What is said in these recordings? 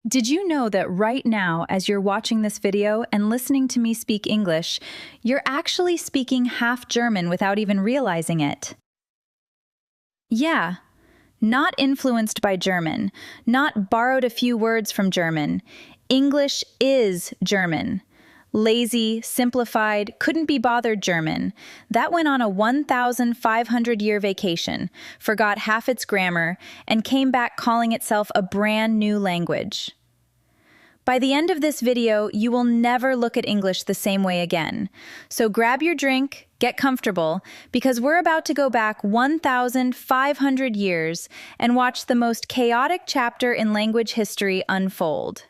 Did you know that right now, as you're watching this video and listening to me speak English, you're actually speaking half German without even realizing it? Yeah, not influenced by German, not borrowed a few words from German. English is German. Lazy, simplified, couldn't be bothered German. That went on a 1,500-year vacation, forgot half its grammar, and came back calling itself a brand new language. By the end of this video, you will never look at English the same way again. So grab your drink, get comfortable, because we're about to go back 1,500 years and watch the most chaotic chapter in language history unfold.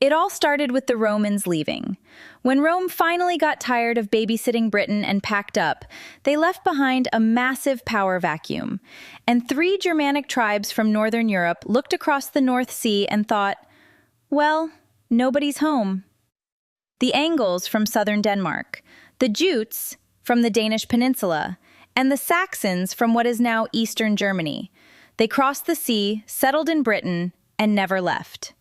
It all started with the Romans leaving. When Rome finally got tired of babysitting Britain and packed up, they left behind a massive power vacuum. And three Germanic tribes from Northern Europe looked across the North Sea and thought, well, nobody's home. The Angles from southern Denmark, the Jutes from the Danish peninsula, and the Saxons from what is now eastern Germany. They crossed the sea, settled in Britain, and never left.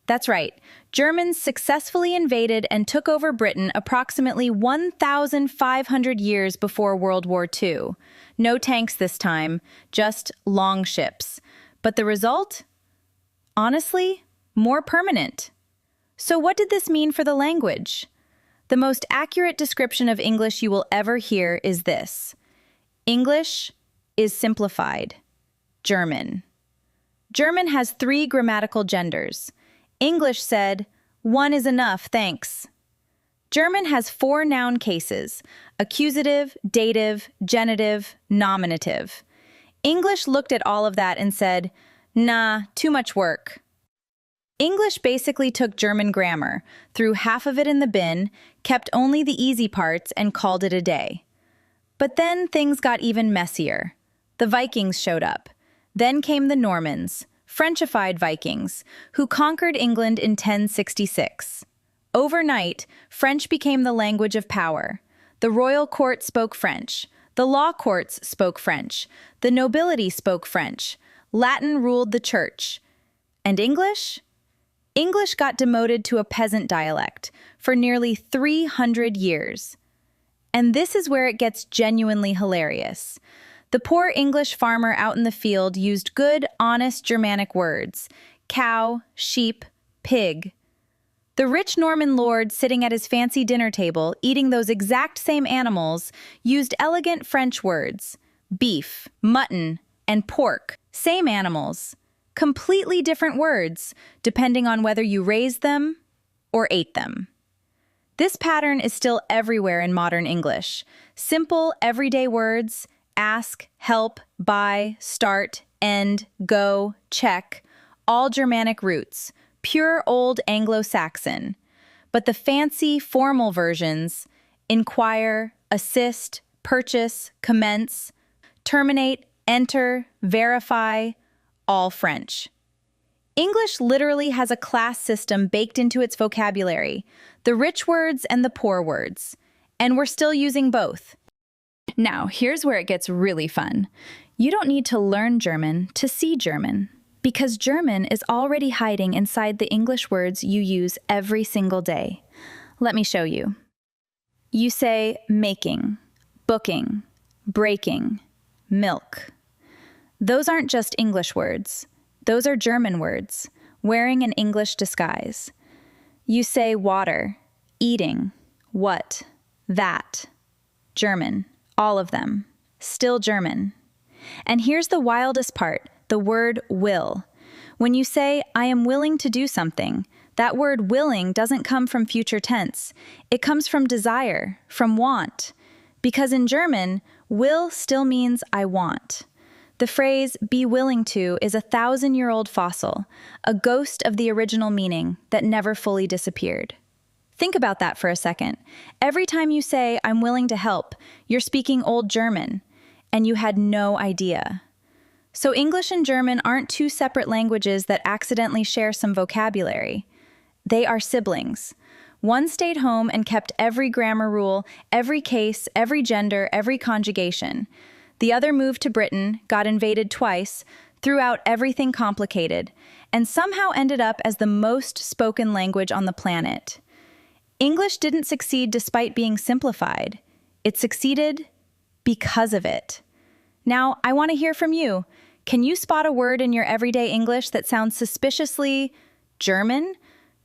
That's right, Germans successfully invaded and took over Britain approximately 1,500 years before World War II. No tanks this time, just long ships. But the result? Honestly, more permanent. So what did this mean for the language? The most accurate description of English you will ever hear is this: English is simplified. German. German has three grammatical genders. English said, one is enough, thanks. German has four noun cases: accusative, dative, genitive, nominative. English looked at all of that and said, nah, too much work. English basically took German grammar, threw half of it in the bin, kept only the easy parts, and called it a day. But then things got even messier. The Vikings showed up. Then came the Normans, Frenchified Vikings, who conquered England in 1066. Overnight, French became the language of power. The royal court spoke French. The law courts spoke French. The nobility spoke French. Latin ruled the church. And English? English got demoted to a peasant dialect for nearly 300 years. And this is where it gets genuinely hilarious. The poor English farmer out in the field used good, honest Germanic words: cow, sheep, pig. The rich Norman lord sitting at his fancy dinner table eating those exact same animals used elegant French words: beef, mutton, and pork. Same animals. Completely different words, depending on whether you raised them or ate them. This pattern is still everywhere in modern English. Simple, everyday words: ask, help, buy, start, end, go, check, all Germanic roots, pure old Anglo-Saxon. But the fancy, formal versions: inquire, assist, purchase, commence, terminate, enter, verify, all French. English literally has a class system baked into its vocabulary, the rich words and the poor words. And we're still using both. Now, here's where it gets really fun. You don't need to learn German to see German, because German is already hiding inside the English words you use every single day. Let me show you. You say making, booking, breaking, milk. Those aren't just English words. Those are German words, wearing an English disguise. You say water, eating, what, that. German. All of them. Still German. And here's the wildest part, the word will. When you say, I am willing to do something, that word willing doesn't come from future tense. It comes from desire, from want. Because in German, will still means I want. The phrase, be willing to, is a 1,000-year-old fossil, a ghost of the original meaning that never fully disappeared. Think about that for a second. Every time you say, I'm willing to help, you're speaking Old German, and you had no idea. So English and German aren't two separate languages that accidentally share some vocabulary. They are siblings. One stayed home and kept every grammar rule, every case, every gender, every conjugation. The other moved to Britain, got invaded twice, threw out everything complicated, and somehow ended up as the most spoken language on the planet. English didn't succeed despite being simplified. It succeeded because of it. Now, I want to hear from you. Can you spot a word in your everyday English that sounds suspiciously German?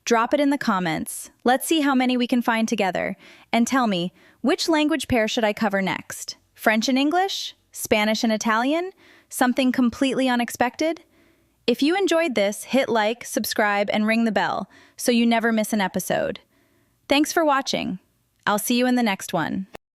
Drop it in the comments. Let's see how many we can find together. And tell me, which language pair should I cover next? French and English? Spanish and Italian? Something completely unexpected? If you enjoyed this, hit like, subscribe, and ring the bell so you never miss an episode. Thanks for watching. I'll see you in the next one.